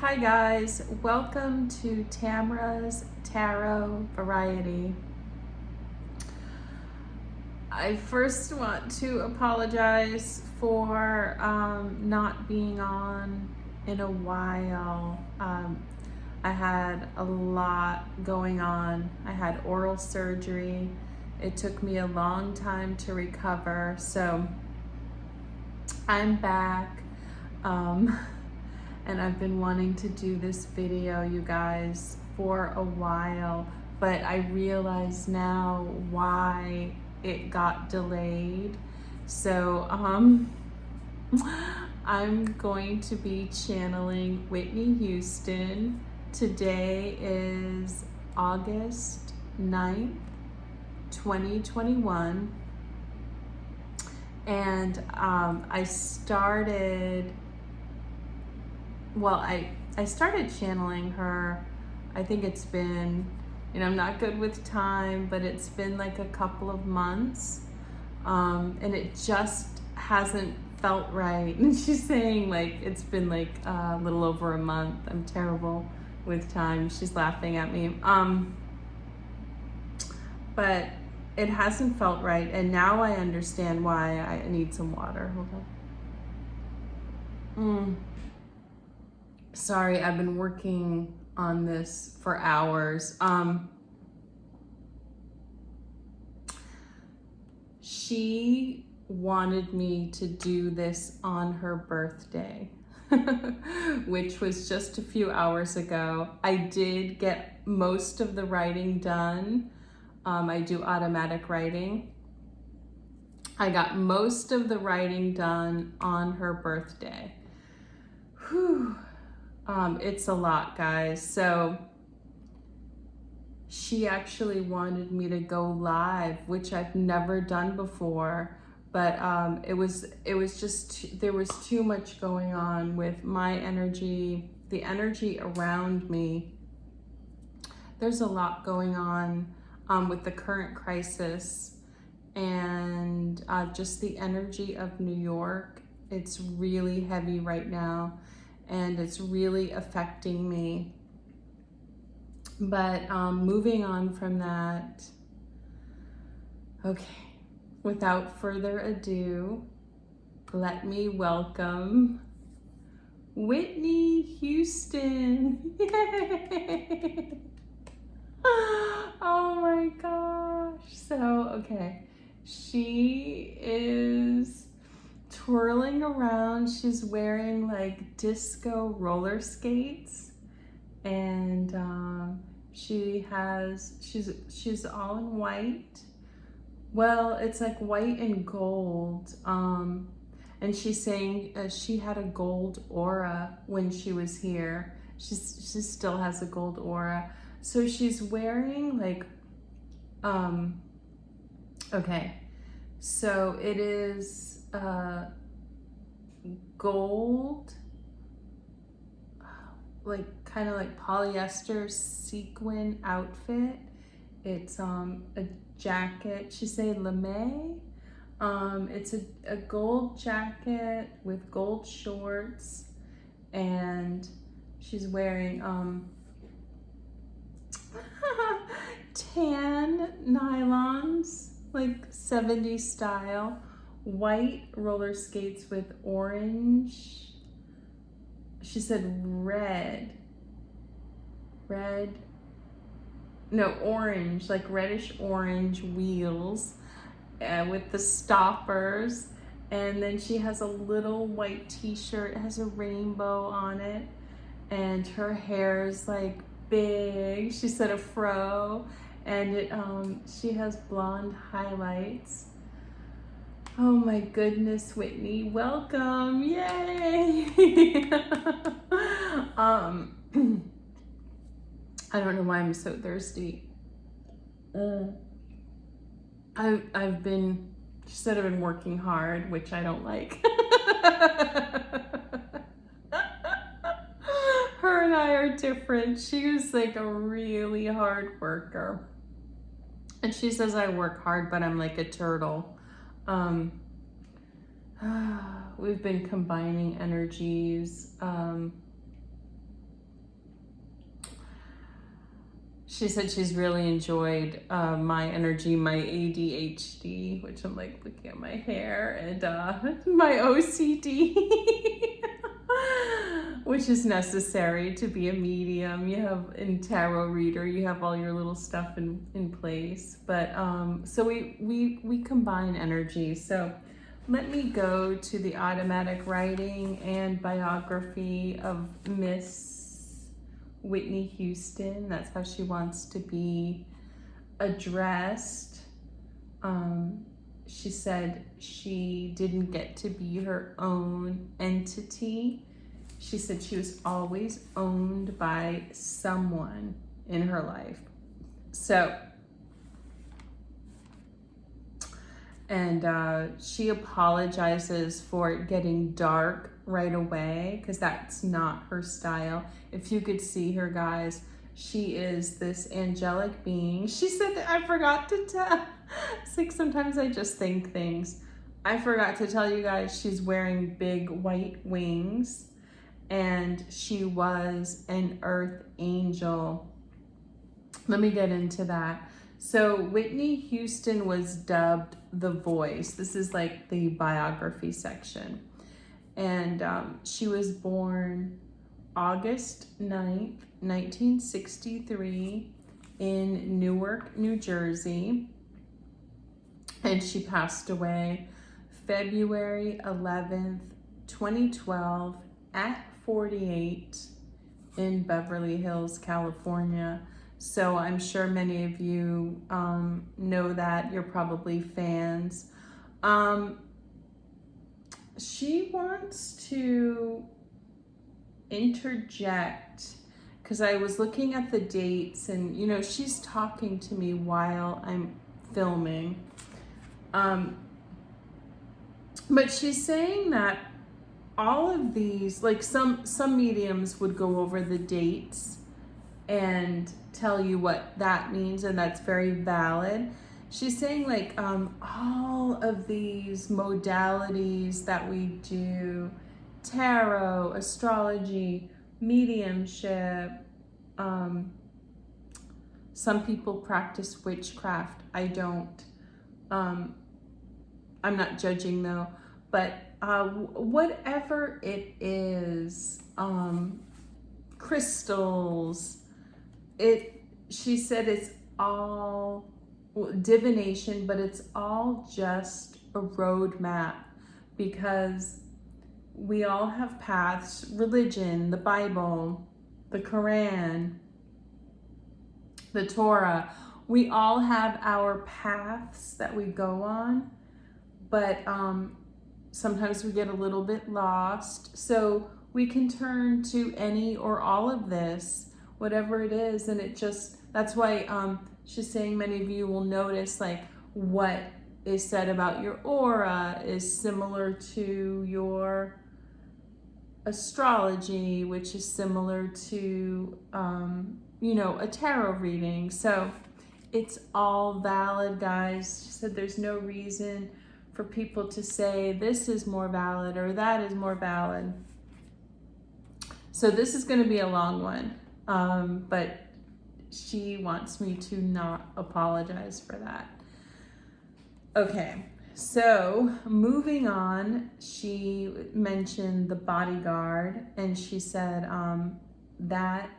Hi guys, welcome to Tamra's Tarot Variety. I first want to apologize for not being on in a while. I had a lot going on. I had oral surgery. It took me a long time to recover, so I'm back. And I've been wanting to do this video, you guys, for a while, but I realize now why it got delayed. So I'm going to be channeling Whitney Houston. Today is August 9th, 2021. And I started channeling her. I think it's been, I'm not good with time, but it's been like a couple of months. And it just hasn't felt right. And she's saying like, it's been like a little over a month. I'm terrible with time. She's laughing at me. But it hasn't felt right. And now I understand why. I need some water. Hold on. Sorry, I've been working on this for hours. She wanted me to do this on her birthday, which was just a few hours ago. I did get most of the writing done. I do automatic writing. I got most of the writing done on her birthday. Whew. It's a lot, guys. So she actually wanted me to go live, which I've never done before, but it was just, there was too much going on with my energy, the energy around me. There's a lot going on with the current crisis and just the energy of New York. It's really heavy right now, and it's really affecting me. But moving on from that, okay, without further ado, let me welcome Whitney Houston. Yay! Oh my gosh. So, okay, she is twirling around. She's wearing like disco roller skates, and she's all in white. Well, it's like white and gold. And she's saying she had a gold aura when she was here. She still has a gold aura. So she's wearing like okay. So it is gold, like kind of like polyester sequin outfit. It's a jacket. She said lame. It's a gold jacket with gold shorts, and she's wearing tan nylons, like 70s style, white roller skates with orange, she said orange, like reddish orange wheels with the stoppers. And then she has a little white t-shirt, it has a rainbow on it, and her hair is like big. She said a fro, and it she has blonde highlights. Oh my goodness, Whitney, welcome, yay! I don't know why I'm so thirsty. I've been, she said I've been working hard, which I don't like. Her and I are different. She was like a really hard worker. And she says I work hard, but I'm like a turtle. We've been combining energies. She said she's really enjoyed my energy, my ADHD, which I'm like looking at my hair, and my OCD, which is necessary to be a medium. You have in tarot reader, you have all your little stuff in place. But so we combine energy. So let me go to the automatic writing and biography of Miss Whitney Houston. That's how she wants to be addressed. She said she didn't get to be her own entity. She said she was always owned by someone in her life. So, and she apologizes for it getting dark right away because that's not her style. If you could see her, guys, she is this angelic being. She said, I forgot to tell. It's like sometimes I just think things. I forgot to tell you guys, she's wearing big white wings, and she was an earth angel. Let me get into that. So Whitney Houston was dubbed the voice. This is like the biography section. And she was born August 9th, 1963 in Newark, New Jersey. And she passed away February 11th, 2012 at 48 in Beverly Hills, California. So I'm sure many of you know that. You're probably fans. She wants to interject because I was looking at the dates, and you know, she's talking to me while I'm filming. But she's saying that all of these, like some mediums would go over the dates and tell you what that means, and that's very valid. She's saying like all of these modalities that we do, tarot, astrology, mediumship, some people practice witchcraft. I don't. I'm not judging though, but whatever it is, crystals, she said it's all divination, but it's all just a roadmap, because we all have paths. Religion, the Bible, the Quran, the Torah, we all have our paths that we go on, but sometimes we get a little bit lost. So we can turn to any or all of this, whatever it is, and it just, that's why she's saying many of you will notice like what is said about your aura is similar to your astrology, which is similar to you know, a tarot reading. So it's all valid, guys. She said there's no reason for people to say this is more valid or that is more valid. So this is going to be a long one, but she wants me to not apologize for that. Okay, so moving on, she mentioned the Bodyguard, and she said that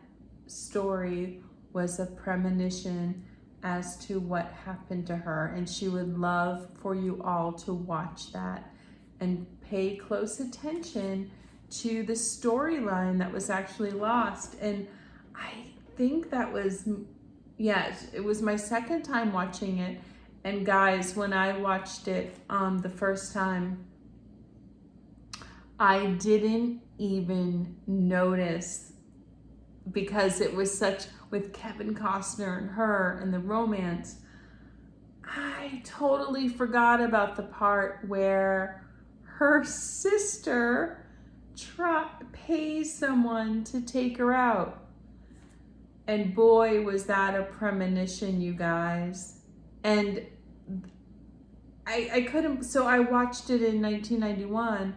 story was a premonition as to what happened to her, and she would love for you all to watch that and pay close attention to the storyline that was actually lost. And I think that was, yeah, it was my second time watching it. And guys, when I watched it the first time, I didn't even notice, because it was such, with Kevin Costner and her and the romance, I totally forgot about the part where her sister pays someone to take her out. And boy, was that a premonition, you guys. And I couldn't, so I watched it in 1991,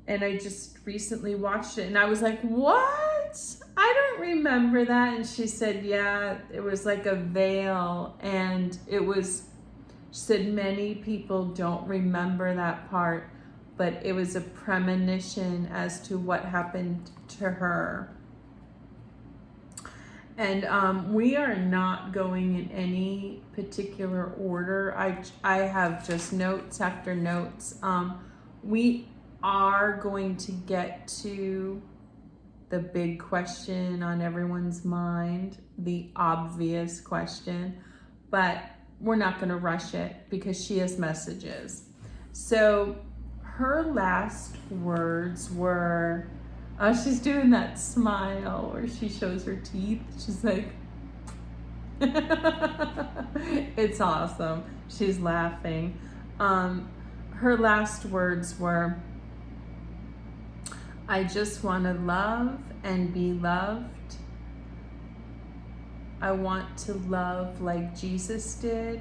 and I just recently watched it, and I was like, what? I don't remember that. And she said, yeah, it was like a veil. And it was, she said, many people don't remember that part, but it was a premonition as to what happened to her. And we are not going in any particular order. I have just notes after notes. We are going to get to the big question on everyone's mind, the obvious question, but we're not going to rush it because she has messages. So her last words were, she's doing that smile where she shows her teeth. She's like, it's awesome. She's laughing. Her last words were, I just want to love and be loved. I want to love like Jesus did,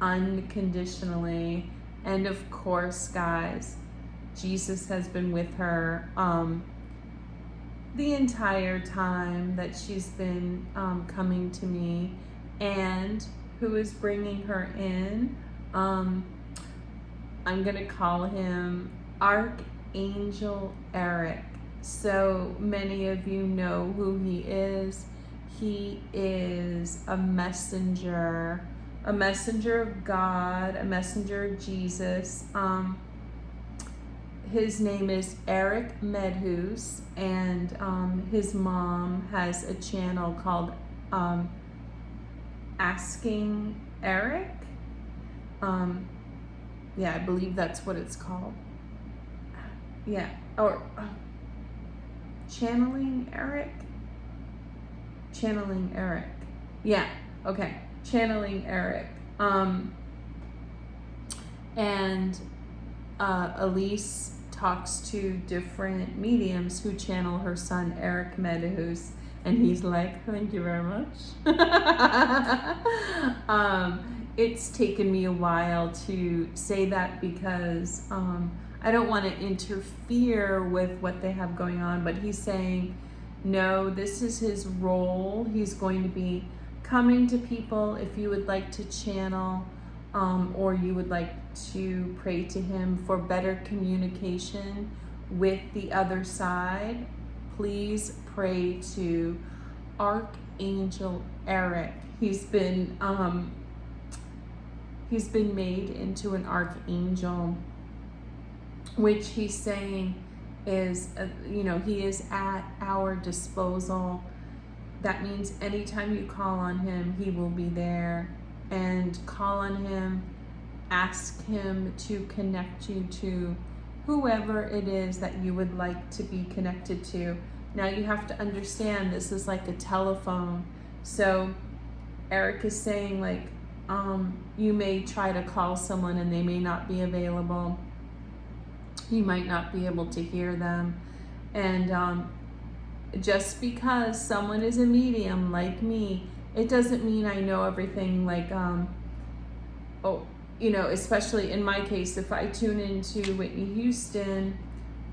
unconditionally. And of course, guys, Jesus has been with her the entire time that she's been coming to me, and who is bringing her in. I'm gonna call him Archangel Eric. So many of you know who he is. He is a messenger of God, a messenger of Jesus. His name is Eric Medhus, and his mom has a channel called Asking Eric. Yeah, I believe that's what it's called. Yeah, or Channeling Eric? Channeling Eric. Yeah, okay. Channeling Eric. And Elise talks to different mediums who channel her son Eric Medhus, and he's like, thank you very much. It's taken me a while to say that because I don't want to interfere with what they have going on, but he's saying, no, this is his role. He's going to be coming to people. If you would like to channel or you would like to pray to him for better communication with the other side, please pray to Archangel Eric. He's been made into an archangel, which he's saying is, he is at our disposal. That means anytime you call on him, he will be there. And call on him, ask him to connect you to whoever it is that you would like to be connected to. Now you have to understand this is like a telephone. So Eric is saying, like, you may try to call someone and they may not be available. You might not be able to hear them. And just because someone is a medium like me, it doesn't mean I know everything. Like, especially in my case, if I tune into Whitney Houston,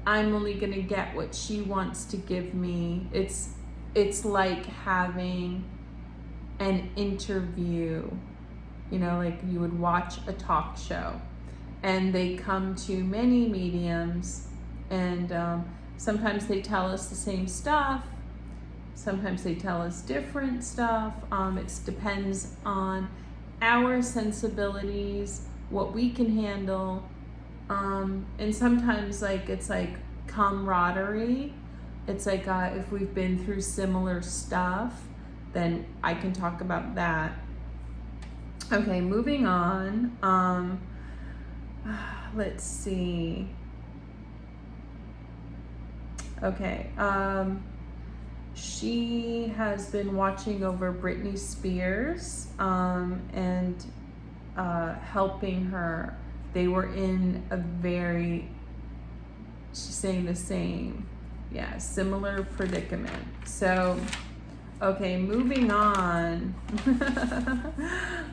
I'm only going to get what she wants to give me. It's like having an interview, like you would watch a talk show, and they come to many mediums, and sometimes they tell us the same stuff, sometimes they tell us different stuff. It depends on our sensibilities, what we can handle, and sometimes it's like camaraderie. It's like if we've been through similar stuff, then I can talk about that. Okay, moving on. Let's see. Okay, she has been watching over Britney Spears and helping her. They were in a she's saying the same, similar predicament. So, okay, moving on.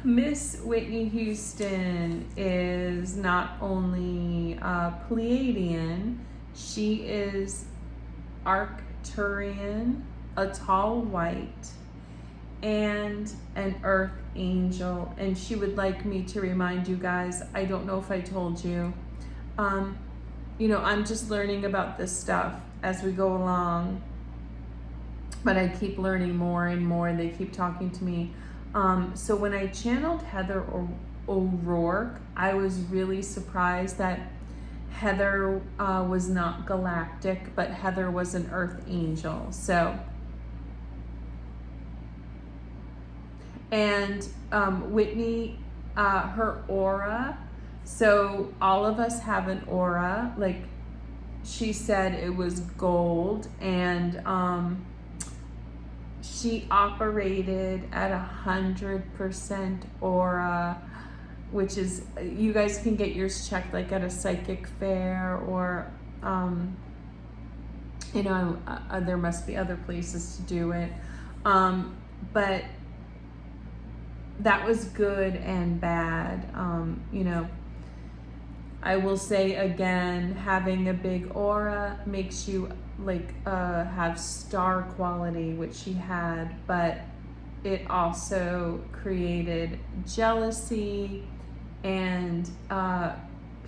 Miss Whitney Houston is not only Pleiadian, she is Arcturian, a tall white, and an earth angel. And she would like me to remind you guys, I don't know if I told you, you know, I'm just learning about this stuff as we go along, but I keep learning more and more. They keep talking to me. So when I channeled Heather O'Rourke, I was really surprised that Heather was not galactic, but Heather was an earth angel. So, and Whitney, her aura, so all of us have an aura. Like she said, it was gold, and she operated at 100% aura, which is, you guys can get yours checked like at a psychic fair, or you know, there must be other places to do it, but that was good and bad. You know, I will say again, having a big aura makes you like have star quality, which she had, but it also created jealousy and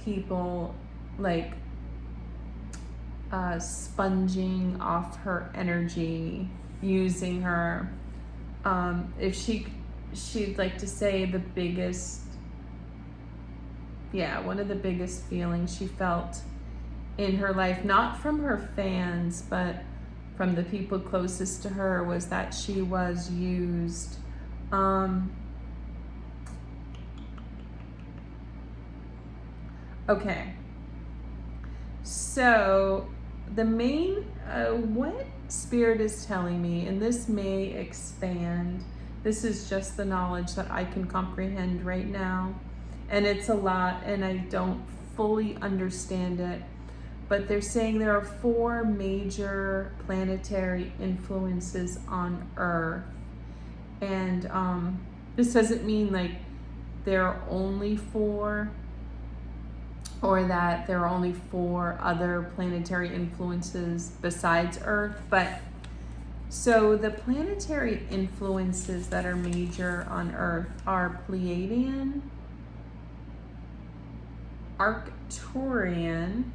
people like sponging off her energy, using her. If she'd like to say the biggest, yeah, one of the biggest feelings she felt in her life, not from her fans, but from the people closest to her, was that she was used. Okay, so the main, what Spirit is telling me, and this may expand, this is just the knowledge that I can comprehend right now, and it's a lot, and I don't fully understand it, but they're saying there are 4 major planetary influences on Earth, and this doesn't mean like there are only 4, or that there are only 4 other planetary influences besides Earth, but so the planetary influences that are major on Earth are Pleiadian, Arcturian,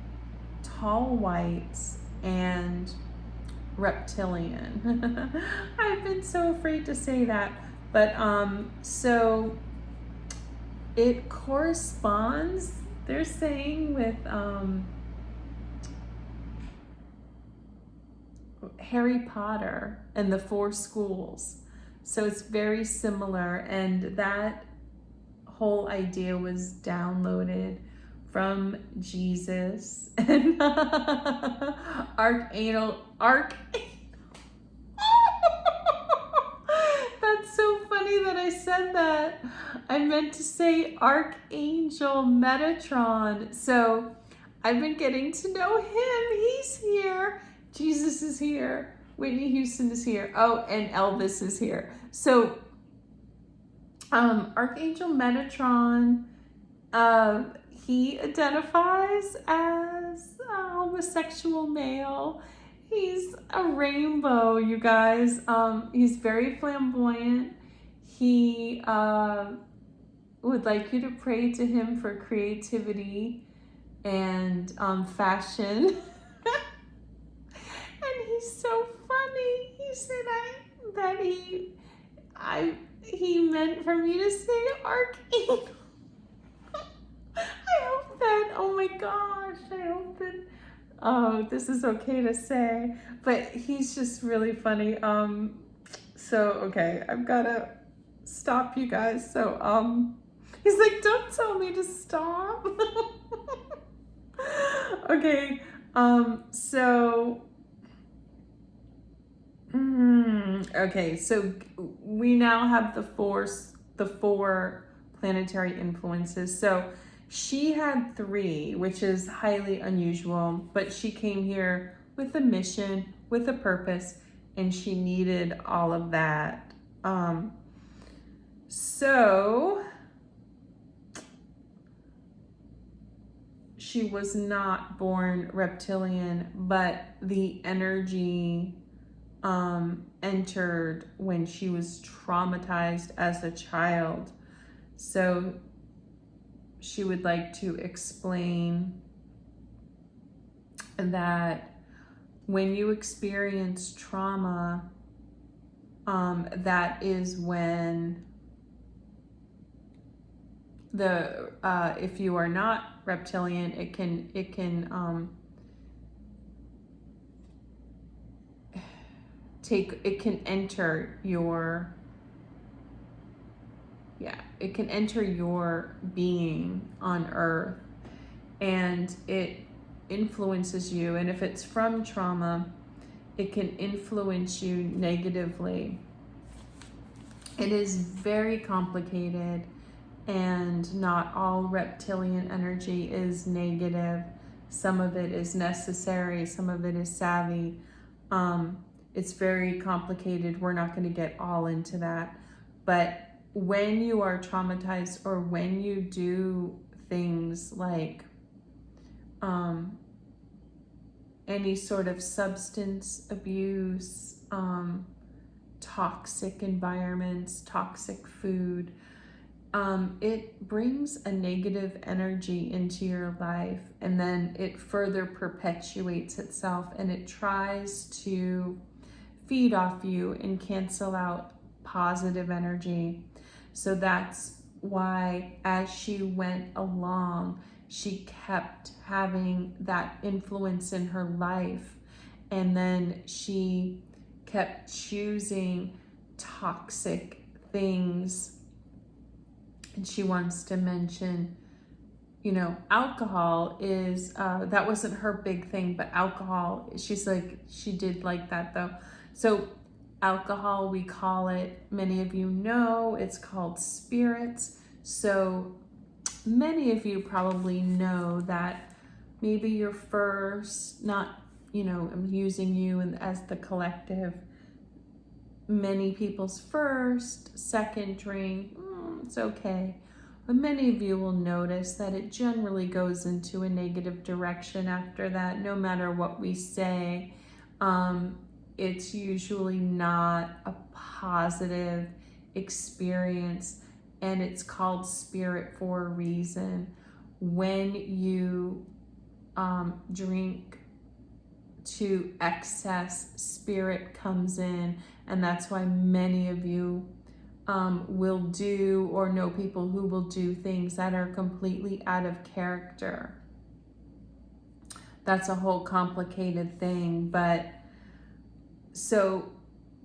tall whites, and reptilian. I've been so afraid to say that, but so it corresponds, they're saying, with Harry Potter and the 4 schools. So it's very similar, and that whole idea was downloaded from Jesus and Archangel. That's so funny that I said that. I meant to say Archangel Metatron. So I've been getting to know him. He's here. Jesus is here. Whitney Houston is here. Oh, and Elvis is here. So Archangel Metatron, he identifies as a homosexual male. He's a rainbow, you guys. He's very flamboyant. He would like you to pray to him for creativity and fashion. And he's so funny. He said that he meant for me to say Archangel. I hope that, oh my gosh, I hope that, oh, this is okay to say, but he's just really funny. So, okay, I've got to stop, you guys. So, he's like, don't tell me to stop. Okay, okay, so we now have the 4 planetary influences. So she had 3, which is highly unusual, but she came here with a mission, with a purpose, and she needed all of that. So she was not born reptilian, but the energy entered when she was traumatized as a child. So she would like to explain that when you experience trauma, that is when the if you are not reptilian, it can enter your, it can enter your being on Earth, and it influences you. And if it's from trauma, it can influence you negatively. It is very complicated, and not all reptilian energy is negative. Some of it is necessary, some of it is savvy. It's very complicated. We're not going to get all into that. But when you are traumatized, or when you do things like any sort of substance abuse, toxic environments, toxic food, it brings a negative energy into your life, and then it further perpetuates itself, and it tries to feed off you and cancel out positive energy. So that's why, as she went along, she kept having that influence in her life, and then she kept choosing toxic things. And she wants to mention, alcohol is, that wasn't her big thing, but alcohol, she's like, she did like that though. So alcohol, we call it, many of you know, it's called spirits. So many of you probably know that maybe your first, not, I'm using you as the collective, many people's first, second drink, it's okay. But many of you will notice that it generally goes into a negative direction after that, no matter what we say. It's usually not a positive experience, and it's called spirit for a reason. When you drink to excess, spirit comes in, and that's why many of you will do, or know people who will do things that are completely out of character. That's a whole complicated thing. But so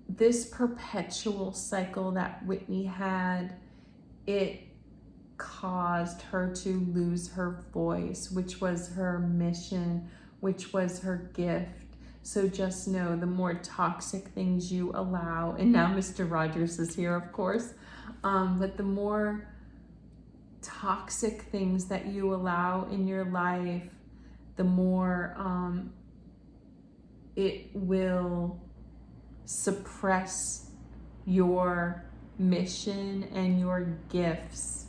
this perpetual cycle that Whitney had, it caused her to lose her voice, which was her mission, which was her gift. So just know, the more toxic things you allow, and now Mr. Rogers is here, of course, but the more toxic things that you allow in your life, the more it will suppress your mission and your gifts.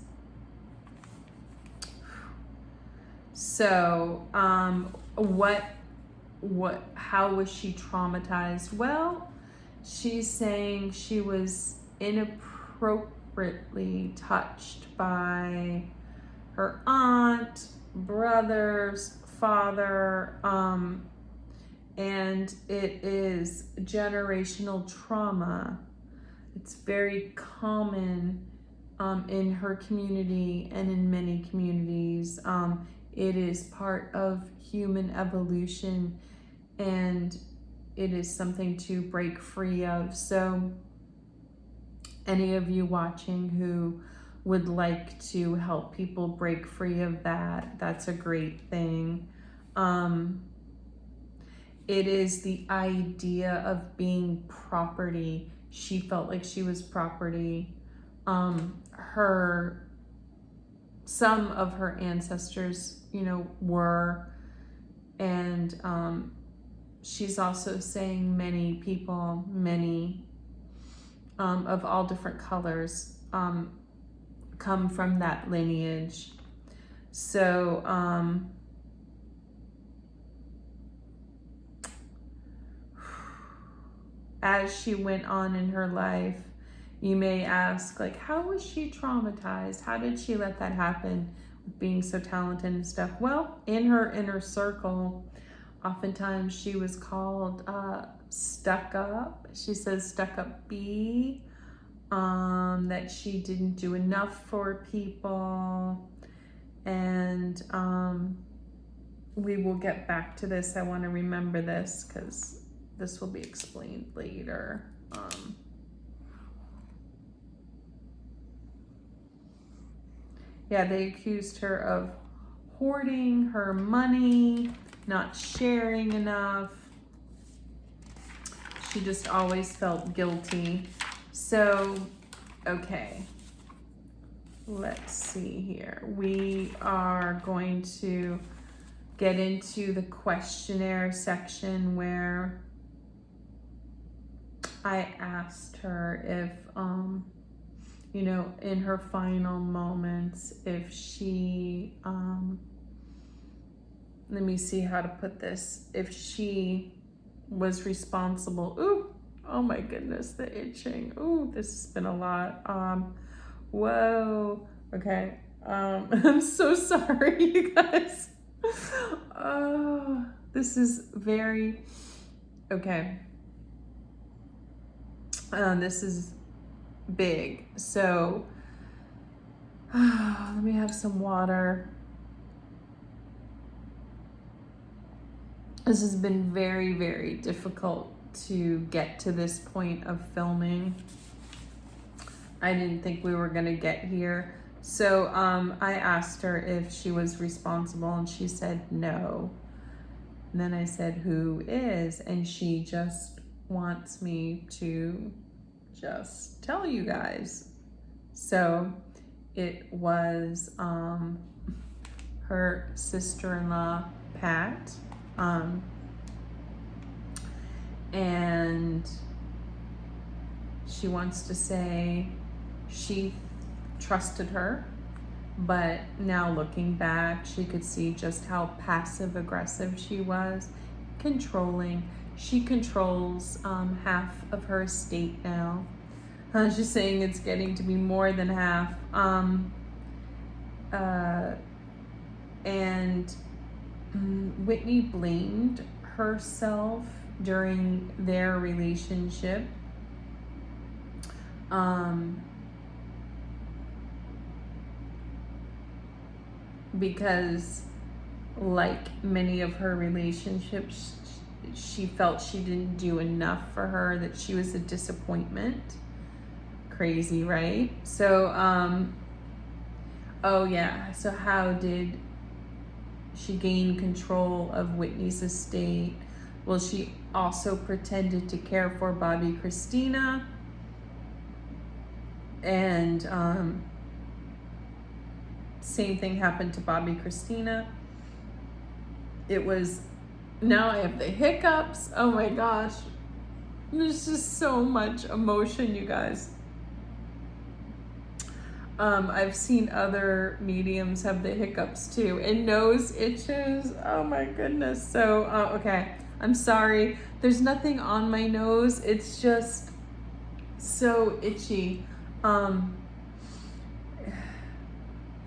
So how was she traumatized? Well, she's saying she was inappropriately touched by her aunt, brothers, father, and it is generational trauma. It's very common in her community and in many communities. It is part of human evolution, and it is something to break free of. So any of you watching who would like to help people break free of that, that's a great thing. It is the idea of being property. She felt like she was property. Some of her ancestors, were, and she's also saying many people, of all different colors, come from that lineage. So as she went on in her life, you may ask, like, how was she traumatized? How did she let that happen, being so talented and stuff? Well, in her inner circle, oftentimes she was called stuck up. She says stuck up B, that she didn't do enough for people. And we will get back to this. I want to remember this because this will be explained later. Yeah, they accused her of hoarding her money, not sharing enough. She just always felt guilty. So, okay, let's see here. We are going to get into the questionnaire section where I asked her if, you know, in her final moments, if she, let me see how to put this, if she was responsible. Ooh, oh my goodness, the itching. Ooh, this has been a lot. Whoa, okay. I'm so sorry, you guys. Oh, this is very, okay. This is big. So, let me have some water. This has been very, very difficult to get to this point of filming. I didn't think we were gonna get here. So I asked her if she was responsible and she said no. And then I said, who is? And she just wants me to just tell you guys. So it was her sister-in-law, Pat. And she wants to say she trusted her, but now looking back, she could see just how passive aggressive she was, controlling. She controls half of her estate now. She's saying it's getting to be more than half. And Whitney blamed herself during their relationship. Because like many of her relationships, she felt she didn't do enough for her, that she was a disappointment. Crazy, right? So, oh yeah, so how did she gain control of Whitney's estate? Well, she also pretended to care for Bobby Christina. And same thing happened to Bobby Christina. It was, now I have the hiccups. Oh my gosh. There's just so much emotion, you guys. I've seen other mediums have the hiccups too, and nose itches. Oh my goodness. So, okay, I'm sorry. There's nothing on my nose. It's just so itchy. And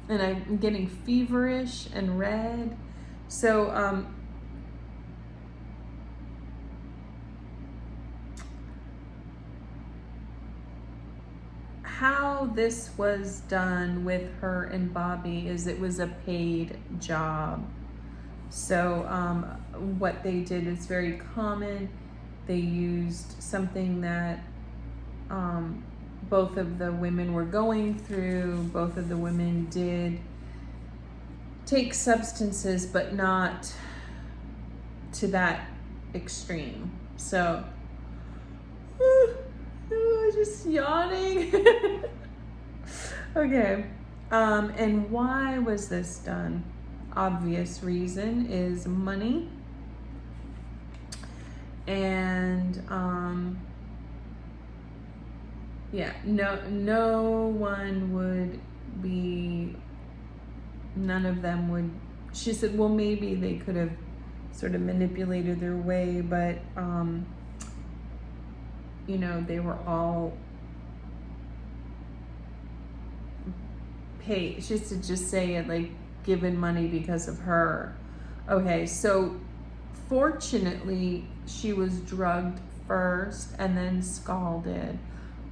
I'm getting feverish and red. So, how this was done with her and Bobby is it was a paid job. So what they did is very common. They used something that both of the women were going through. Both of the women did take substances, but not to that extreme. So just yawning. Okay, and why was this done? Obvious reason is money. And yeah, no one would be, none of them would. She said, well, maybe they could have sort of manipulated their way, but you know, they were all paid. She used to just say it like given money because of her. Okay, so fortunately, she was drugged first and then scalded.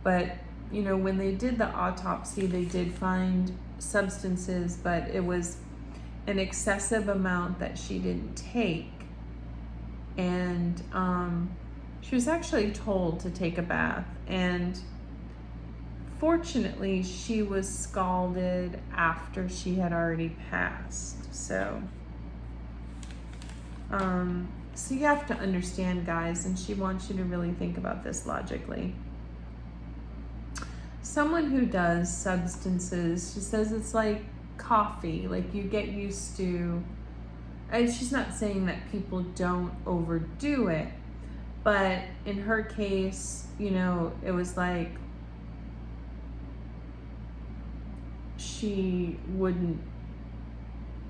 But, you know, when they did the autopsy, they did find substances, but it was an excessive amount that she didn't take. And she was actually told to take a bath. And fortunately, she was scalded after she had already passed. So you have to understand, guys, and she wants you to really think about this logically. Someone who does substances, she says it's like coffee, like you get used to, and she's not saying that people don't overdo it, but in her case, you know, it was like she wouldn't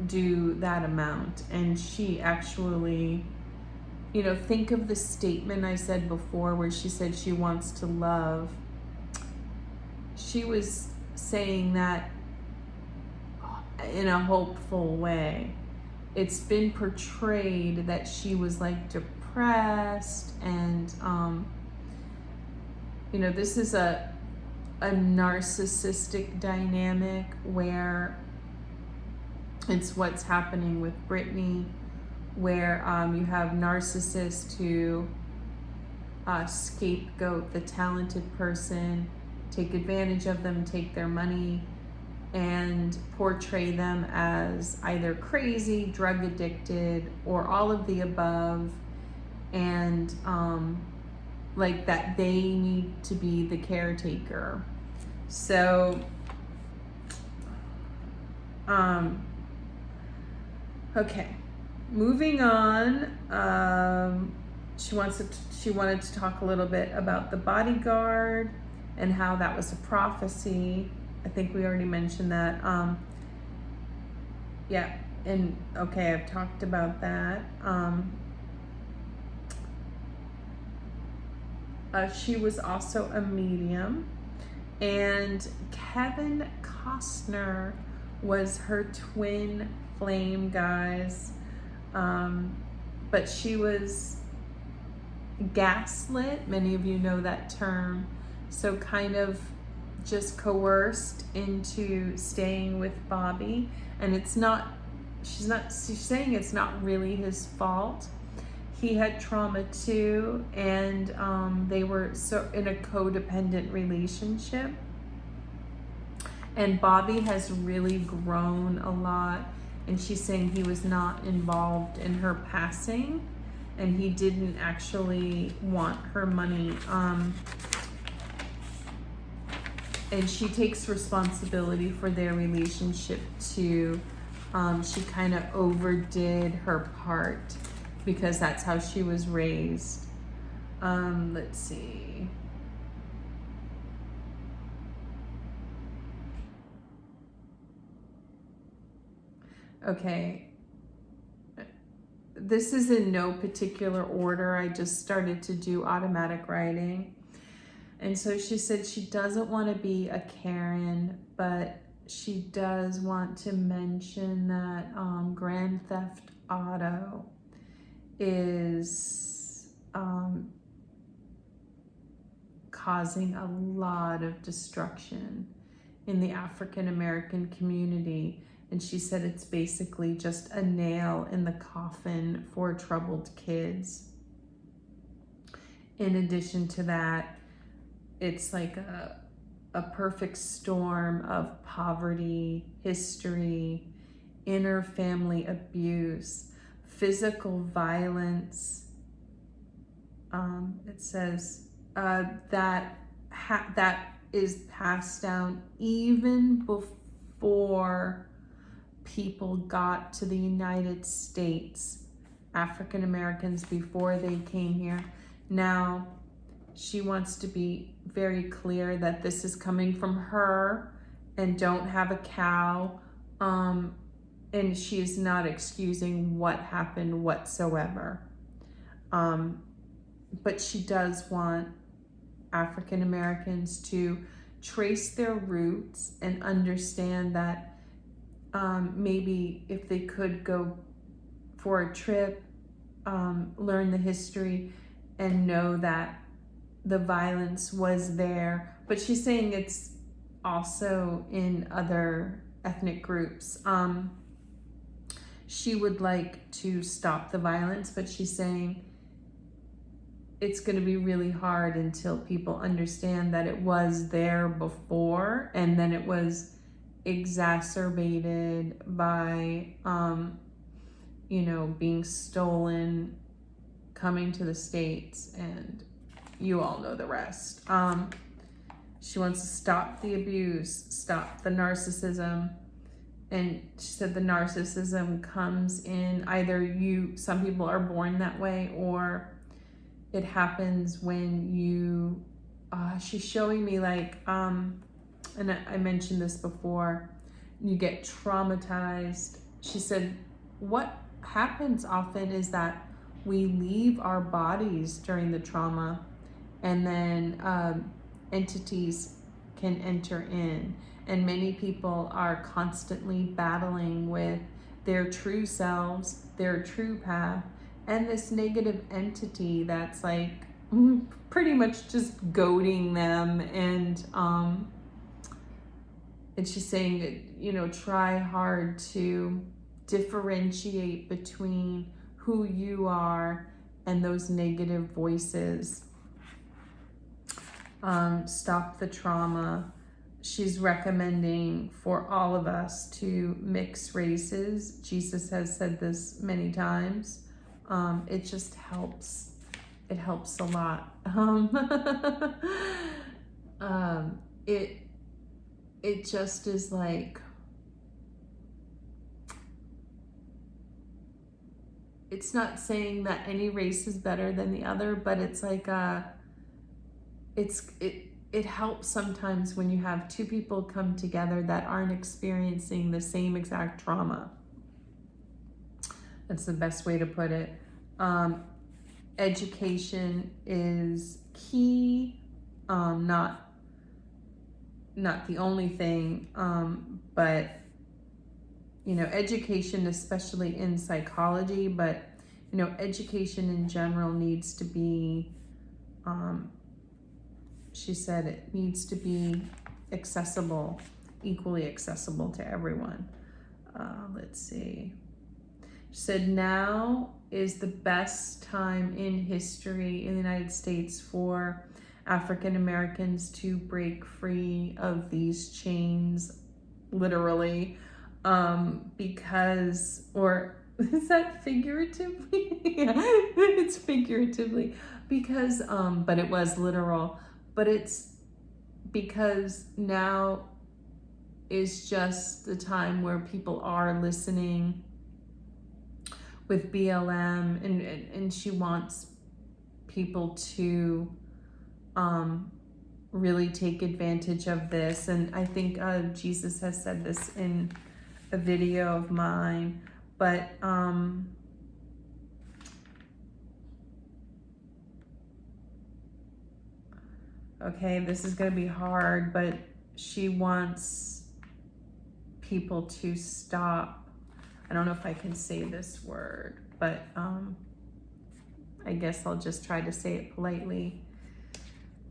do that amount, and she actually, you know, think of the statement I said before where she said she wants to love. She was saying that in a hopeful way. It's been portrayed that she was like depressed, and you know, this is a narcissistic dynamic where it's what's happening with Whitney, where you have narcissists who scapegoat the talented person, take advantage of them, take their money, and portray them as either crazy, drug addicted, or all of the above, and like that they need to be the caretaker. So okay, moving on. She wanted to talk a little bit about the Bodyguard and how that was a prophecy. I think we already mentioned that. Yeah, and okay, I've talked about that. She was also a medium, and Kevin Costner was her twin flame, guys. But she was gaslit. Many of you know that term. So kind of just coerced into staying with Bobby. And it's not, she's saying it's not really his fault. He had trauma too, and they were so in a codependent relationship. And Bobby has really grown a lot, and she's saying he was not involved in her passing, and he didn't actually want her money. And she takes responsibility for their relationship too. She kind of overdid her part because that's how she was raised. Let's see. Okay. This is in no particular order. I just started to do automatic writing. And so she said she doesn't want to be a Karen, but she does want to mention that Grand Theft Auto is causing a lot of destruction in the African American community. And she said it's basically just a nail in the coffin for troubled kids. In addition to that, it's like a perfect storm of poverty, history, inner family abuse, physical violence. It says that is passed down even before people got to the United States, African Americans, before they came here. Now, she wants to be very clear that this is coming from her, and don't have a cow. And she is not excusing what happened whatsoever. But she does want African Americans to trace their roots and understand that maybe if they could go for a trip, learn the history, and know that the violence was there. But she's saying it's also in other ethnic groups. She would like to stop the violence, but she's saying it's going to be really hard until people understand that it was there before, and then it was exacerbated by, being stolen, coming to the States, and you all know the rest. She wants to stop the abuse, stop the narcissism. And she said the narcissism comes in either some people are born that way, or it happens when you, she's showing me like, and I mentioned this before, you get traumatized. She said, what happens often is that we leave our bodies during the trauma, and then entities can enter in. And many people are constantly battling with their true selves, their true path, and this negative entity that's like pretty much just goading them. And she's saying, try hard to differentiate between who you are and those negative voices. Stop the trauma. She's recommending for all of us to mix races. Jesus has said this many times. It just helps. It helps a lot. It just is like, it's not saying that any race is better than the other, but it's like it helps sometimes when you have two people come together that aren't experiencing the same exact trauma. That's the best way to put it. Education is key, not the only thing, but education, especially in psychology, but education in general needs to be, she said it needs to be accessible, equally accessible to everyone. Let's see. She said, now is the best time in history in the United States for African Americans to break free of these chains, literally, because, or is that figuratively? Yeah, it's figuratively, because, but it was literal. But it's because now is just the time where people are listening with BLM, and she wants people to really take advantage of this. And I think Jesus has said this in a video of mine, but okay, this is going to be hard, but she wants people to stop. I don't know if I can say this word, but I guess I'll just try to say it politely.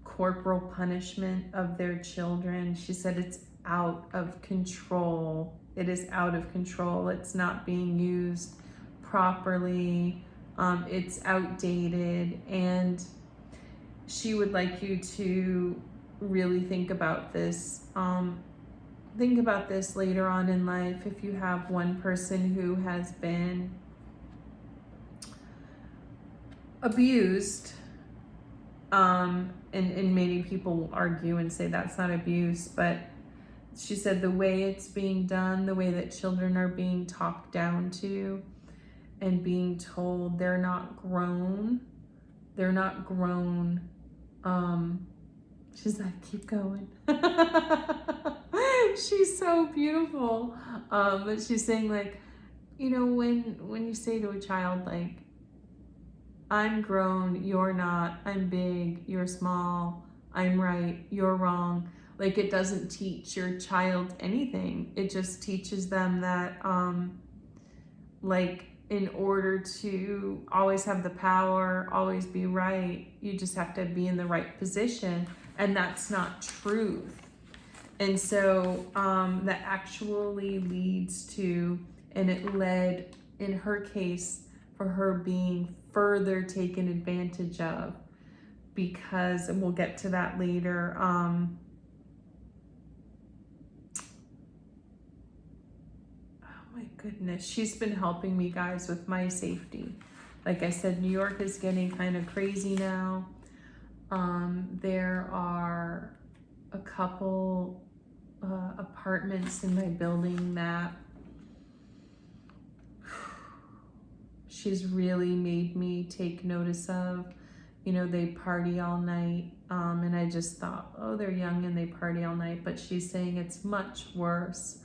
Corporal punishment of their children. She said it's out of control. It is out of control. It's not being used properly. It's outdated, and she would like you to really think about this. Think about this later on in life. If you have one person who has been abused, and many people will argue and say that's not abuse, but she said the way it's being done, the way that children are being talked down to and being told they're not grown, she's like, keep going. She's so beautiful. But she's saying, like, when you say to a child, like, I'm grown, you're not, I'm big, you're small, I'm right, you're wrong. Like, it doesn't teach your child anything. It just teaches them that, like, in order to always have the power, always be right, you just have to be in the right position. And that's not truth. And so that actually leads to, and it led, in her case, for her being further taken advantage of, because, and we'll get to that later, oh my goodness, she's been helping me, guys, with my safety. Like I said, New York is getting kind of crazy now. There are a couple apartments in my building that she's really made me take notice of. You know, they party all night, and I just thought, oh, they're young and they party all night, but she's saying it's much worse.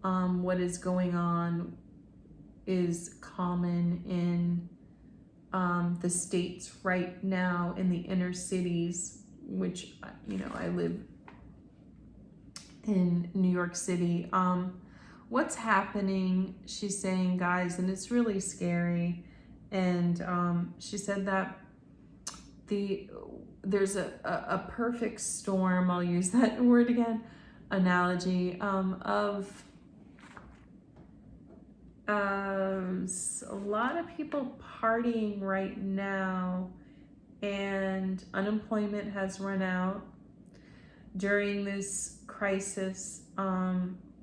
What is going on is common in the States right now, in the inner cities, which, you know, I live in New York City. What's happening, she's saying, guys, and it's really scary. And she said that there's a perfect storm, I'll use that word again, analogy, of a lot of people partying right now, and unemployment has run out during this crisis.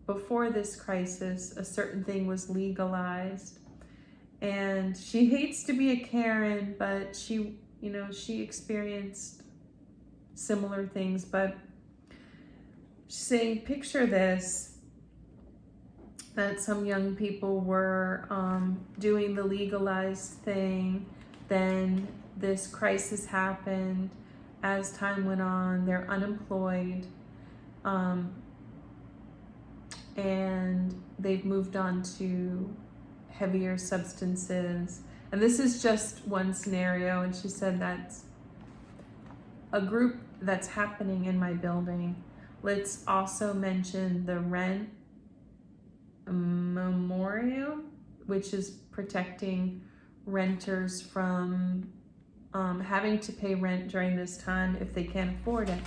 Before this crisis, a certain thing was legalized, and she hates to be a Karen, but she, you know, she experienced similar things. But she's saying, picture this, that some young people were doing the legalized thing, then this crisis happened. As time went on, they're unemployed, and they've moved on to heavier substances. And this is just one scenario, and she said that's a group that's happening in my building. Let's also mention the rent memoriam, which is protecting renters from having to pay rent during this time if they can't afford it.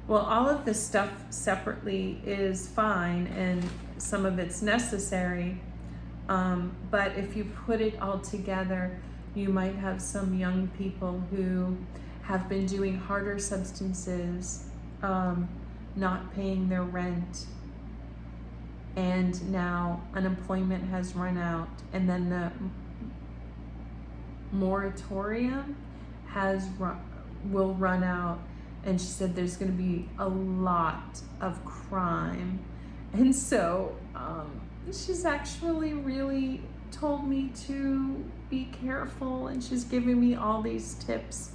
Well, all of this stuff separately is fine, and some of it's necessary, but if you put it all together, you might have some young people who have been doing harder substances, not paying their rent, and now unemployment has run out, and then the moratorium will run out. And she said there's going to be a lot of crime. And so she's actually really told me to be careful, and she's giving me all these tips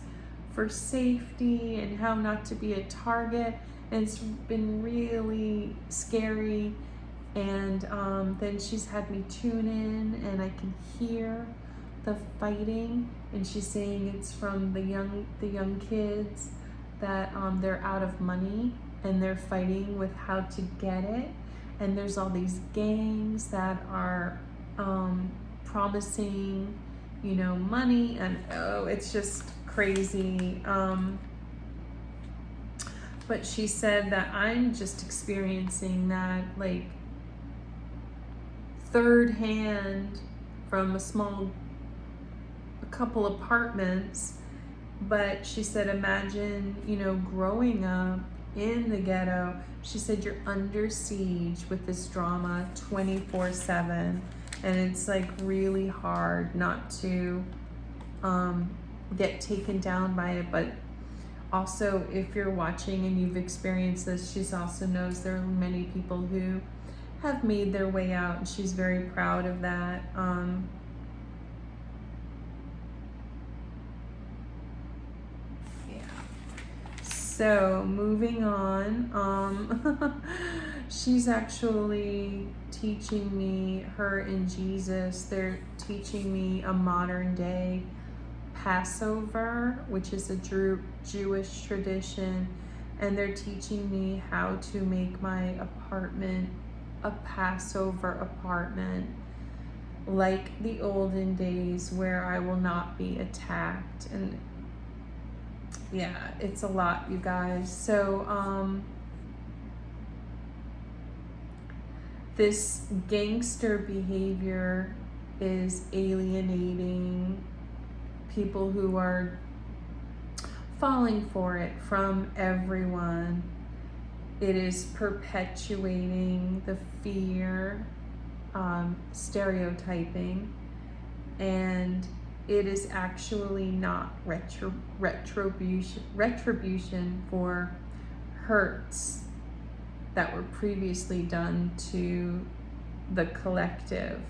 for safety and how not to be a target. And it's been really scary. And then she's had me tune in, and I can hear the fighting, and she's saying it's from the young kids, that they're out of money and they're fighting with how to get it. And there's all these gangs that are promising, you know, money, and oh, it's just crazy. But she said that I'm just experiencing that, like, third hand from a couple apartments. But she said, imagine, you know, growing up in the ghetto. She said you're under siege with this drama 24/7, and it's like really hard not to get taken down by it. But also, if you're watching and you've experienced this, she also knows there are many people who have made their way out, and she's very proud of that. So moving on, she's actually teaching me, her and Jesus, they're teaching me a modern day Passover, which is a Jewish tradition, and they're teaching me how to make my apartment a Passover apartment, like the olden days, where I will not be attacked. And yeah, it's a lot, you guys. So this gangster behavior is alienating people who are falling for it from everyone. It is perpetuating the fear, stereotyping, and it is actually not retribution for hurts that were previously done to the collective.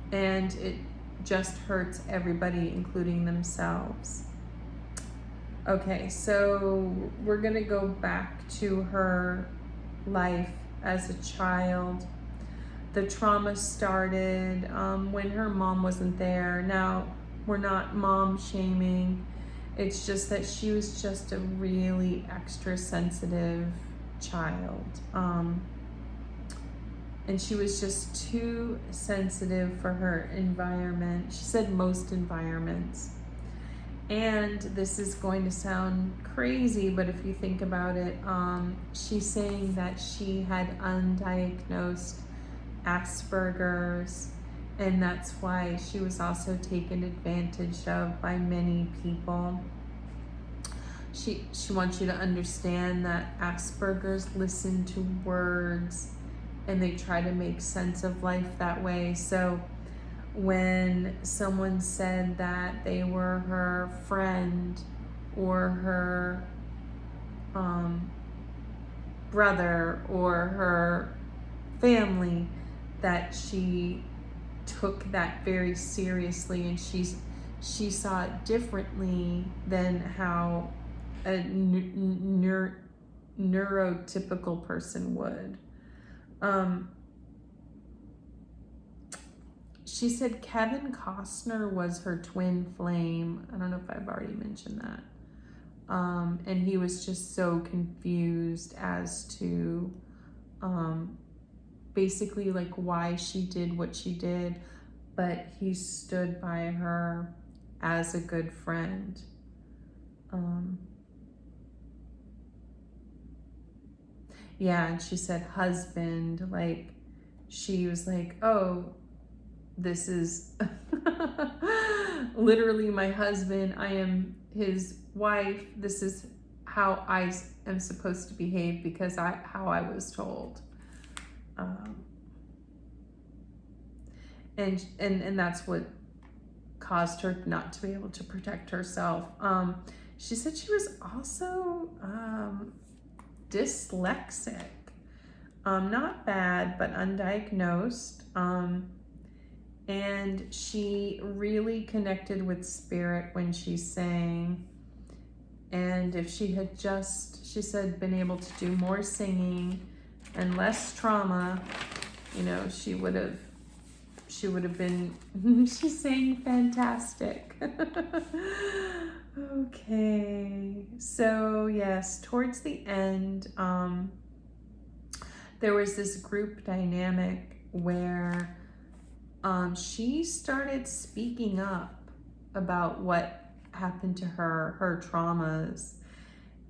And it just hurts everybody, including themselves. Okay, so we're gonna go back to her life as a child. The trauma started when her mom wasn't there. Now, we're not mom shaming. It's just that she was just a really extra sensitive child. And she was just too sensitive for her environment. She said most environments. And this is going to sound crazy, but if you think about it, she's saying that she had undiagnosed Asperger's, and that's why she was also taken advantage of by many people. She wants you to understand that Asperger's listen to words and they try to make sense of life that way. So when someone said that they were her friend or her brother or her family, that she took that very seriously, and she saw it differently than how a neurotypical person would. She said Kevin Costner was her twin flame. I don't know if I've already mentioned that. And he was just so confused as to basically like why she did what she did, but he stood by her as a good friend. Yeah, and she said husband, like she was like, oh, this is literally my husband. I am his wife. This is how I am supposed to behave because how I was told. And that's what caused her not to be able to protect herself. She said she was also dyslexic. Not bad, but undiagnosed. And she really connected with spirit when she sang. And if she had just, she said, been able to do more singing and less trauma, you know, she would have been, she sang fantastic. Okay, so yes, towards the end, there was this group dynamic where she started speaking up about what happened to her traumas.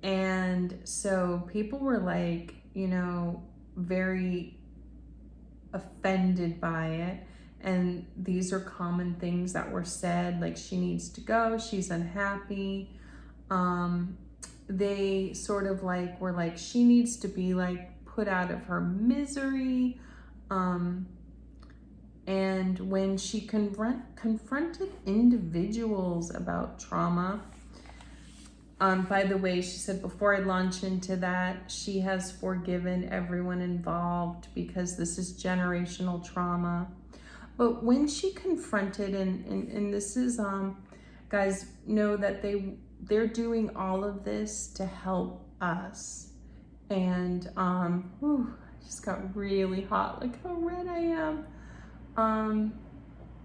And so people were like, you know, very offended by it. And these are common things that were said, like she needs to go, she's unhappy. They sort of like were like, she needs to be like put out of her misery. And when she confronted individuals about trauma, by the way, she said, before I launch into that, she has forgiven everyone involved because this is generational trauma. But when she confronted, and this is, guys, know that they're doing all of this to help us. And, I just got really hot, like how red I am.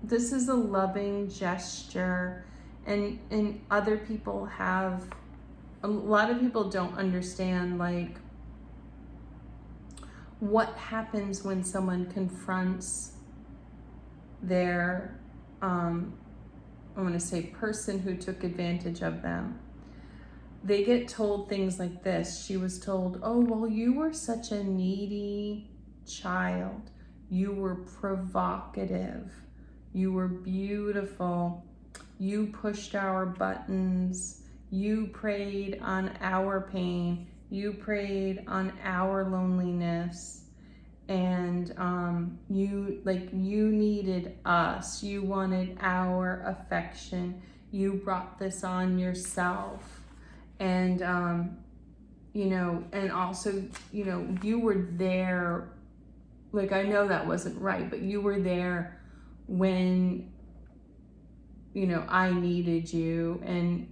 this is a loving gesture, and other people have, a lot of people don't understand like what happens when someone confronts their I want to say person who took advantage of them. They get told things like this. She was told, oh, well, you were such a needy child. You were provocative. You were beautiful. You pushed our buttons. You preyed on our pain. You preyed on our loneliness. And you needed us. You wanted our affection. You brought this on yourself. And, and also, you were there. Like, I know that wasn't right, but you were there when, I needed you, and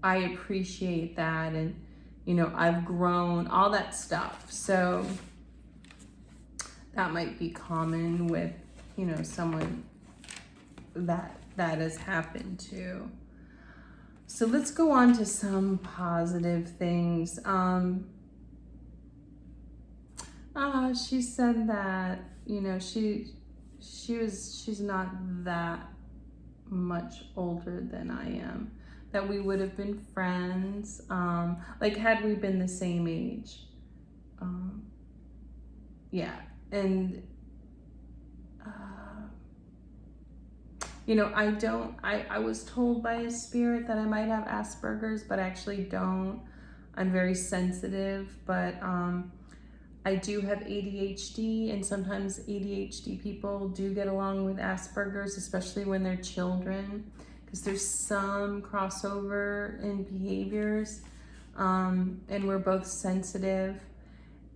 I appreciate that. And, I've grown, all that stuff. So that might be common with, someone that has happened to. So let's go on to some positive things. She said that, she's not that much older than I am, that we would have been friends, like had we been the same age. Yeah. And, I was told by a spirit that I might have Asperger's, but I actually don't. I'm very sensitive, but I do have ADHD, and sometimes ADHD people do get along with Asperger's, especially when they're children, because there's some crossover in behaviors, and we're both sensitive.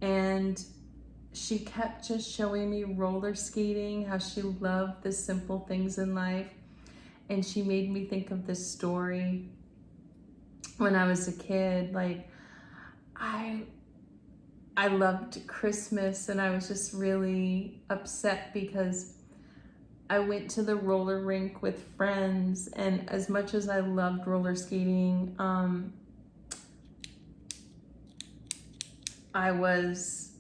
And she kept just showing me roller skating, how she loved the simple things in life. And she made me think of this story when I was a kid. Like, I loved Christmas, and I was just really upset because I went to the roller rink with friends, and as much as I loved roller skating, I was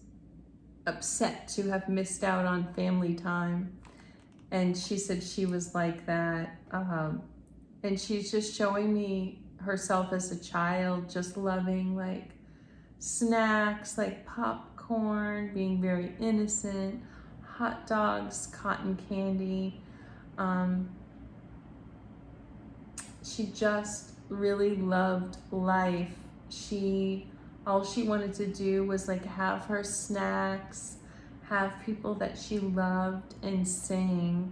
upset to have missed out on family time. And she said she was like that. And she's just showing me herself as a child, just loving like snacks, like popcorn, being very innocent, hot dogs, cotton candy. She just really loved life. All she wanted to do was like have her snacks, have people that she loved, and sing.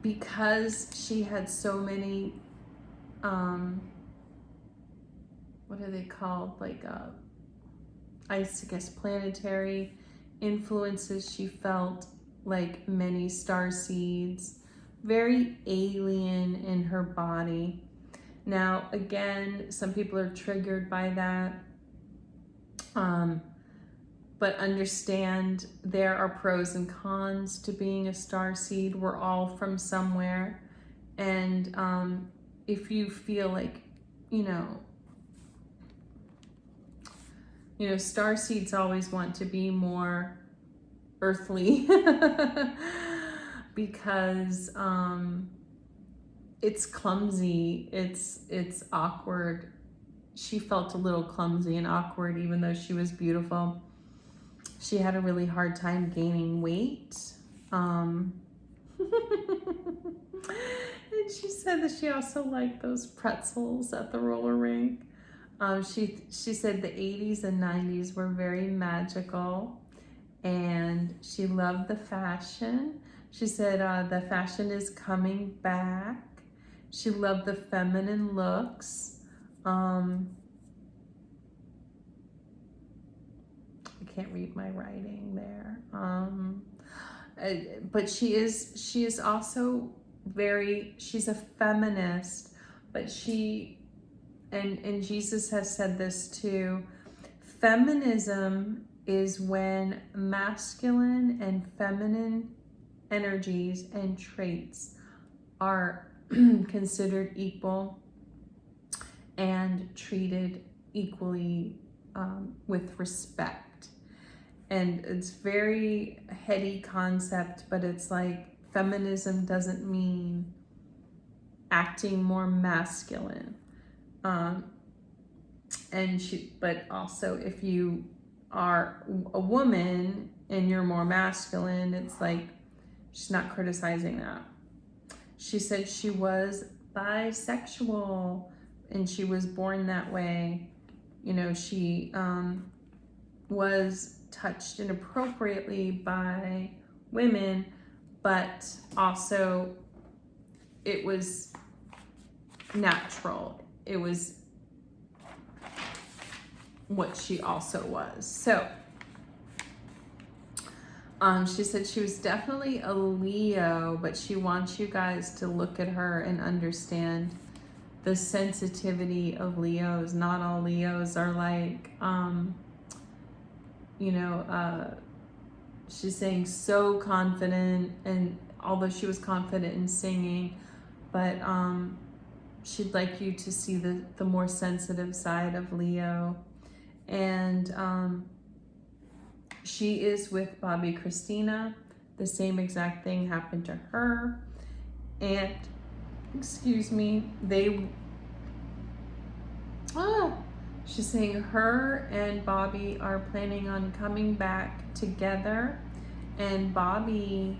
Because she had so many, what are they called? Like, I guess planetary influences. She felt like many star seeds, very alien in her body. Now, again, some people are triggered by that, but understand there are pros and cons to being a starseed. We're all from somewhere, and if you feel like, starseeds always want to be more earthly because it's clumsy, it's awkward. She felt a little clumsy and awkward, even though she was beautiful. She had a really hard time gaining weight. And she said that she also liked those pretzels at the roller rink. She said the 80s and 90s were very magical, and she loved the fashion. She said the fashion is coming back. She loved the feminine looks. I can't read my writing there. But she is also she's a feminist, but and Jesus has said this too, feminism is when masculine and feminine energies and traits are considered equal and treated equally with respect. And it's very heady concept, but it's like feminism doesn't mean acting more masculine. But also if you are a woman and you're more masculine, it's like she's not criticizing that. She said she was bisexual and she was born that way. You know, she was touched inappropriately by women, but also it was natural. It was what she also was. So she said she was definitely a Leo, but she wants you guys to look at her and understand the sensitivity of Leos. Not all Leos are like, she's saying so confident, and although she was confident in singing, but she'd like you to see the more sensitive side of Leo. And she is with Bobby Christina. The same exact thing happened to her. And, excuse me, she's saying her and Bobby are planning on coming back together. And Bobby,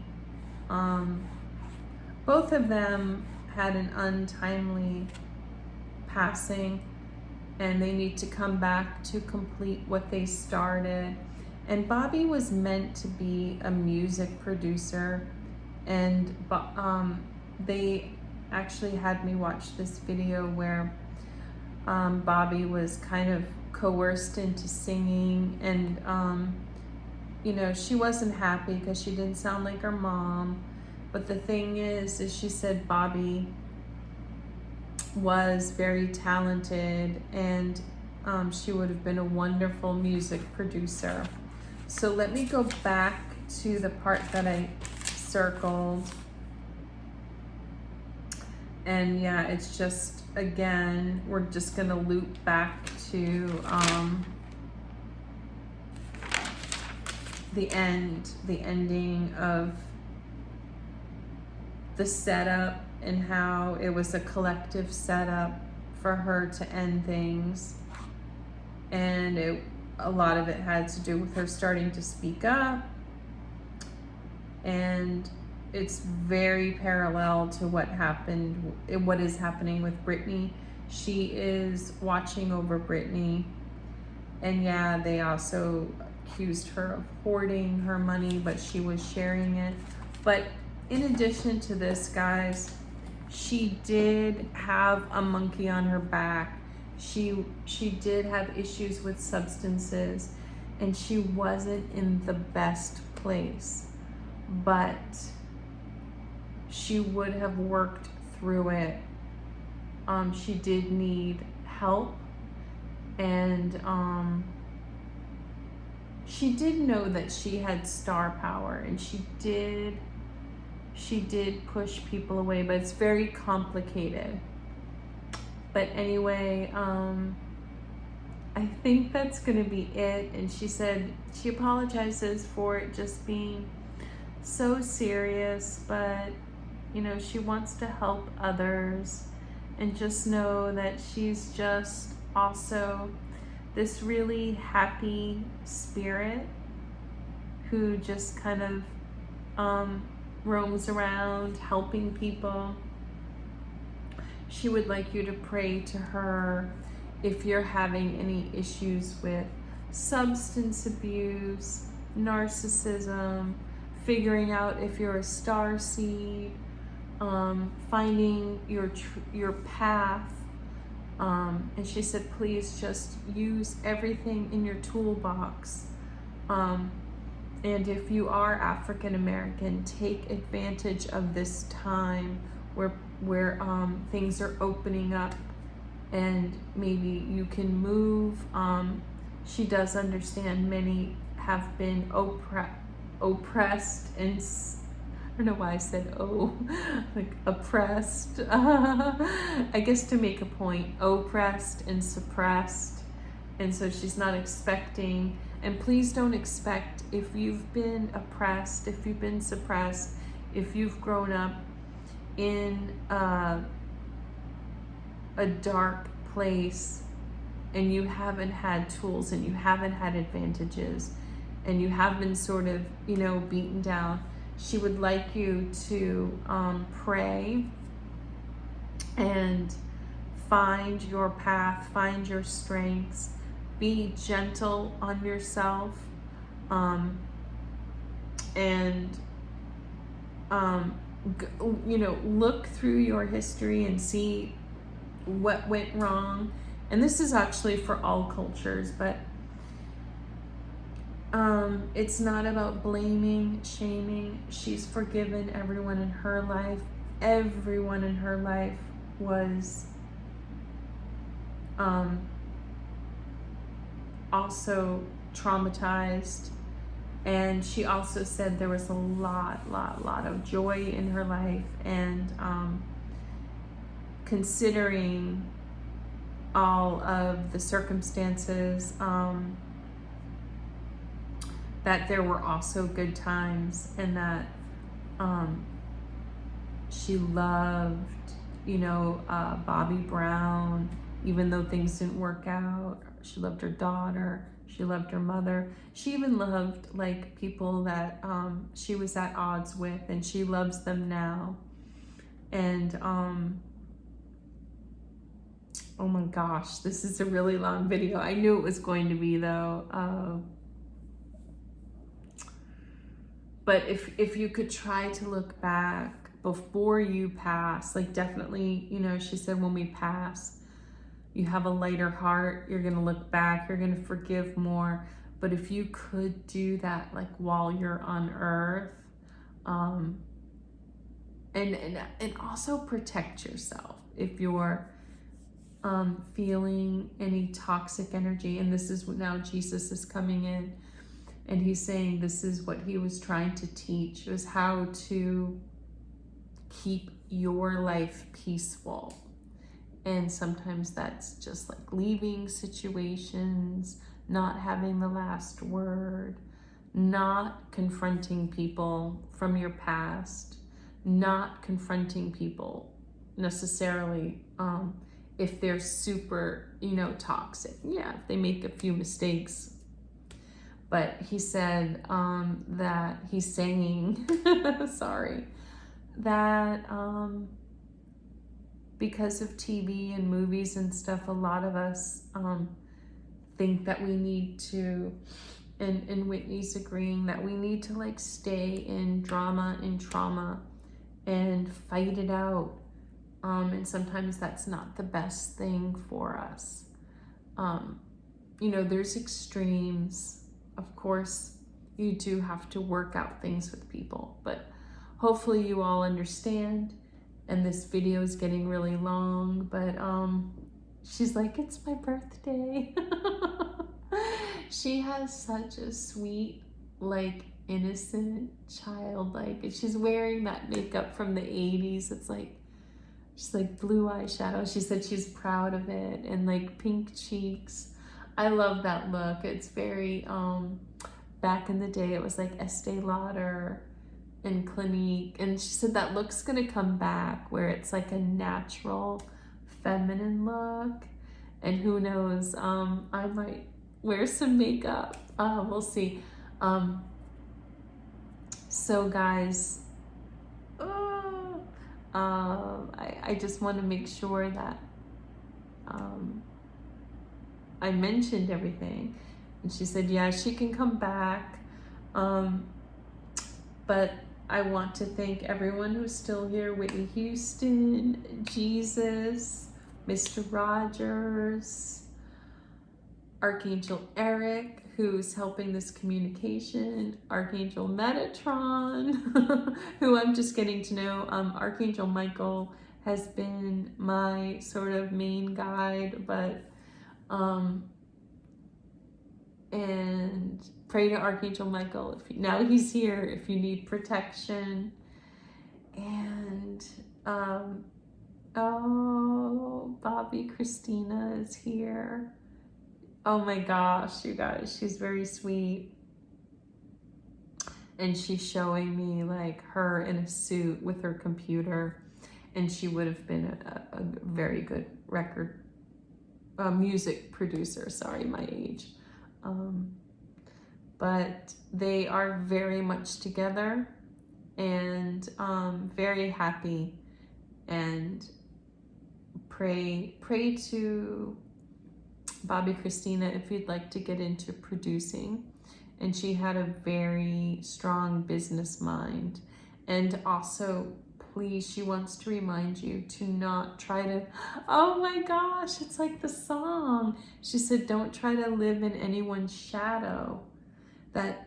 both of them had an untimely passing, and they need to come back to complete what they started. And Bobby was meant to be a music producer, and they actually had me watch this video where Bobby was kind of coerced into singing, and she wasn't happy because she didn't sound like her mom. But the thing is she said Bobby was very talented, and she would have been a wonderful music producer. So let me go back to the part that I circled. And yeah, it's just, again, we're just gonna loop back to the ending of the setup, and how it was a collective setup for her to end things. And a lot of it had to do with her starting to speak up. And it's very parallel to what is happening with Brittany. She is watching over Brittany. And yeah, they also accused her of hoarding her money, but she was sharing it. But in addition to this, guys, she did have a monkey on her back. She did have issues with substances, and she wasn't in the best place. But she would have worked through it. She did need help, and she did know that she had star power, and she did push people away, but it's very complicated. But anyway, I think that's gonna be it. And she said she apologizes for it just being so serious, but she wants to help others, and just know that she's just also this really happy spirit who just kind of roams around helping people. She would like you to pray to her if you're having any issues with substance abuse, narcissism, figuring out if you're a star seed, finding your path. And she said, please just use everything in your toolbox. And if you are African American, take advantage of this time where things are opening up, and maybe you can move. She does understand many have been oppressed and I don't know why I said like oppressed. I guess to make a point, oppressed and suppressed. And so she's not expecting, and please don't expect, if you've been oppressed, if you've been suppressed, if you've grown up in a dark place and you haven't had tools and you haven't had advantages and you have been sort of, you know, beaten down, she would like you to pray and find your path, find your strengths, be gentle on yourself, and you know, look through your history and see what went wrong. And this is actually for all cultures, but it's not about blaming, shaming. She's forgiven everyone in her life. Everyone in her life was also traumatized. And she also said there was a lot of joy in her life. And considering all of the circumstances, that there were also good times, and that she loved, you know, Bobby Brown, even though things didn't work out. She loved her daughter. She loved her mother. She even loved like people that she was at odds with, and she loves them now. And oh my gosh, this is a really long video. I knew it was going to be though. But if you could try to look back before you pass, like definitely, you know, she said when we pass, you have a lighter heart, you're gonna look back, you're gonna forgive more. But if you could do that like while you're on earth, and also protect yourself if you're feeling any toxic energy. And this is what now Jesus is coming in. And he's saying this is what he was trying to teach, was how to keep your life peaceful. And sometimes that's just like leaving situations, not having the last word, not confronting people from your past, not confronting people necessarily if they're super, you know, toxic. Yeah, if they make a few mistakes. But he said that he's saying, sorry, that because of TV and movies and stuff, a lot of us think that we need to, and Whitney's agreeing, that we need to like stay in drama and trauma and fight it out. And sometimes that's not the best thing for us. You know, there's extremes. Of course, you do have to work out things with people, but hopefully you all understand. And this video is getting really long, but she's like, it's my birthday. She has such a sweet, like, innocent, childlike, and she's wearing that makeup from the 80s. It's like, she's like blue eyeshadow. She said she's proud of it, and like pink cheeks. I love that look. It's very, back in the day, it was like Estee Lauder and Clinique. And she said that look's gonna come back, where it's like a natural feminine look. And who knows, I might wear some makeup. We'll see. So guys, I just want to make sure that I mentioned everything. And she said, yeah, she can come back. But I want to thank everyone who's still here. Whitney Houston, Jesus, Mr. Rogers, Archangel Eric, who's helping this communication, Archangel Metatron, who I'm just getting to know. Archangel Michael has been my sort of main guide, but and pray to Archangel Michael. Now he's here if you need protection. And, oh, Bobby Christina is here. Oh my gosh, you guys, she's very sweet. And she's showing me like her in a suit with her computer. And she would have been a very good music producer. Sorry, my age. But they are very much together and very happy. And pray to Bobby Christina if you'd like to get into producing. And she had a very strong business mind. And also, please, she wants to remind you to not try to, oh my gosh, it's like the song. She said, don't try to live in anyone's shadow. That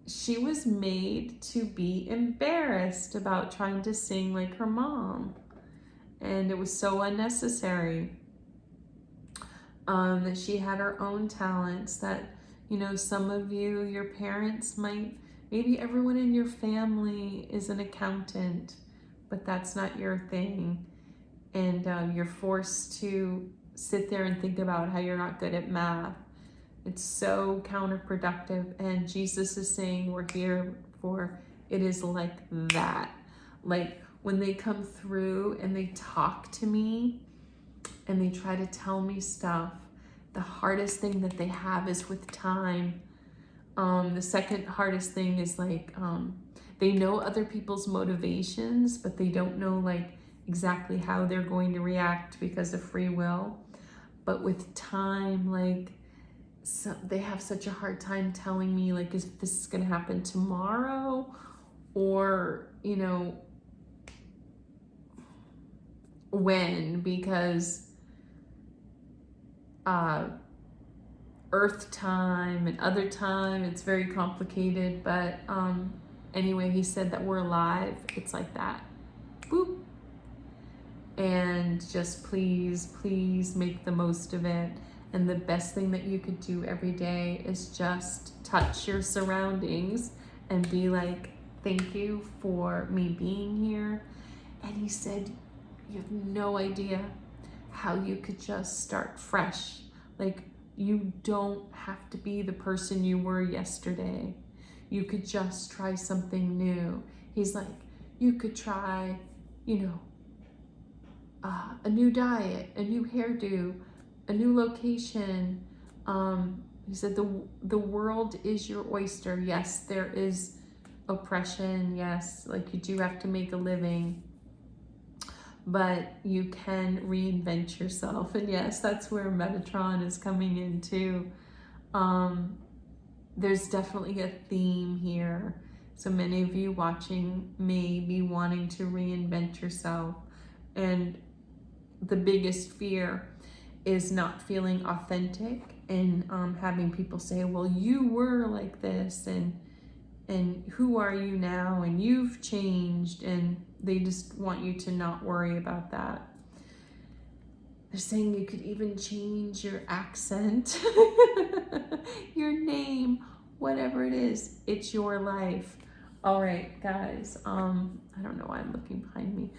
she was made to be embarrassed about trying to sing like her mom. And it was so unnecessary. That she had her own talents, that, you know, some of you, your parents might, maybe everyone in your family is an accountant, but that's not your thing. And you're forced to sit there and think about how you're not good at math. It's so counterproductive. And Jesus is saying we're here for, it is like that. Like when they come through and they talk to me and they try to tell me stuff, the hardest thing that they have is with time. The second hardest thing is like, they know other people's motivations, but they don't know like exactly how they're going to react because of free will. But with time, like, so they have such a hard time telling me like, is this is going to happen tomorrow, or, you know, when, because Earth time and other time, it's very complicated. But anyway, he said that we're alive. It's like that. Boop. And just please make the most of it. And the best thing that you could do every day is just touch your surroundings and be like, thank you for me being here. And he said, you have no idea how you could just start fresh. Like, you don't have to be the person you were yesterday. You could just try something new. He's like, you could try, you know, a new diet, a new hairdo, a new location. He said the world is your oyster. Yes, there is oppression. Yes, like you do have to make a living, but you can reinvent yourself. And yes, that's where Metatron is coming in too. There's definitely a theme here. So many of you watching may be wanting to reinvent yourself. And the biggest fear is not feeling authentic and having people say, well, you were like this, and who are you now? And you've changed. And they just want you to not worry about that. They're saying you could even change your accent, your name, whatever it is. It's your life. All right, guys. I don't know why I'm looking behind me.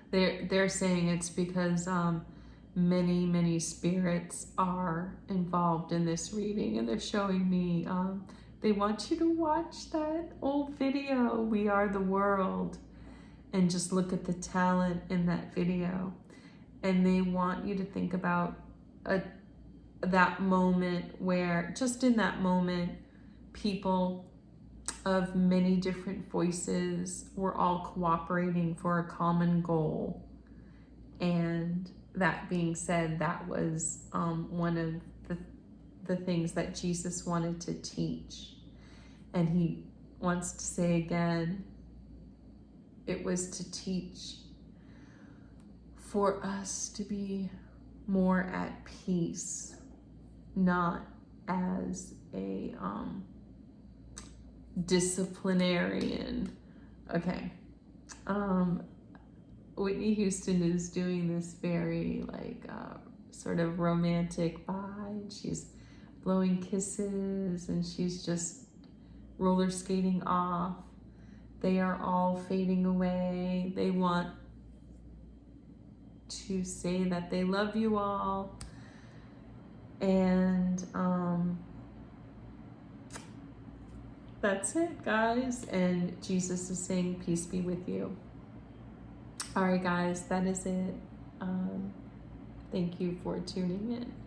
They're saying it's because many spirits are involved in this reading, and they're showing me they want you to watch that old video, We Are the World, and just look at the talent in that video. And they want you to think about that moment where, just in that moment, people of many different voices were all cooperating for a common goal. And that being said, that was one of the things that Jesus wanted to teach. And he wants to say again, it was to teach for us to be more at peace, not as a disciplinarian. Okay. Whitney Houston is doing this very sort of romantic vibe. She's blowing kisses and she's just roller skating off. They are all fading away. They want to say that they love you all. And that's it, guys. And Jesus is saying, peace be with you. All right, guys, that is it. Thank you for tuning in.